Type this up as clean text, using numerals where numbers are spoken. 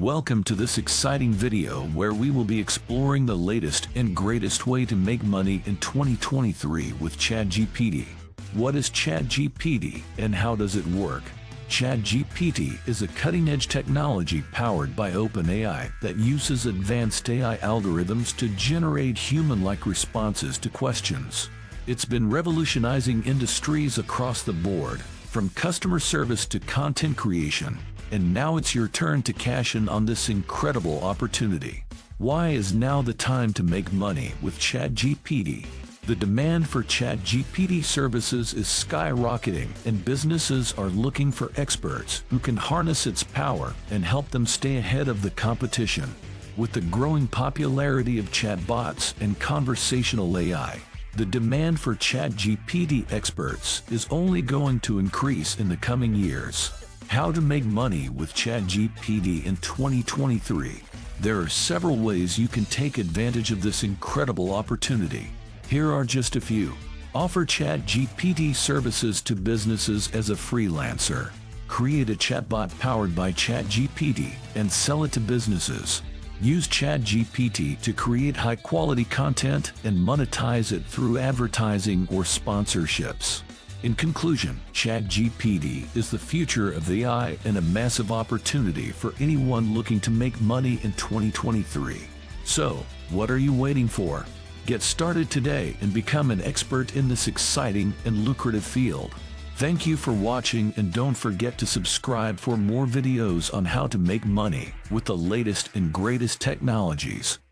Welcome to this exciting video where we will be exploring the latest and greatest way to make money in 2023 with ChatGPT. What is ChatGPT and how does it work? ChatGPT is a cutting-edge technology powered by OpenAI that uses advanced AI algorithms to generate human-like responses to questions. It's been revolutionizing industries across the board, from customer service to content creation. And now it's your turn to cash in on this incredible opportunity. Why is now the time to make money with ChatGPT? The demand for ChatGPT services is skyrocketing, and businesses are looking for experts who can harness its power and help them stay ahead of the competition. With the growing popularity of chatbots and conversational AI, the demand for ChatGPT experts is only going to increase in the coming years. How to make money with ChatGPT in 2023. There are several ways you can take advantage of this incredible opportunity. Here are just a few. Offer ChatGPT services to businesses as a freelancer. Create a chatbot powered by ChatGPT and sell it to businesses. Use ChatGPT to create high-quality content and monetize it through advertising or sponsorships. In conclusion, ChatGPT is the future of AI and a massive opportunity for anyone looking to make money in 2023. So, what are you waiting for? Get started today and become an expert in this exciting and lucrative field. Thank you for watching, and don't forget to subscribe for more videos on how to make money with the latest and greatest technologies.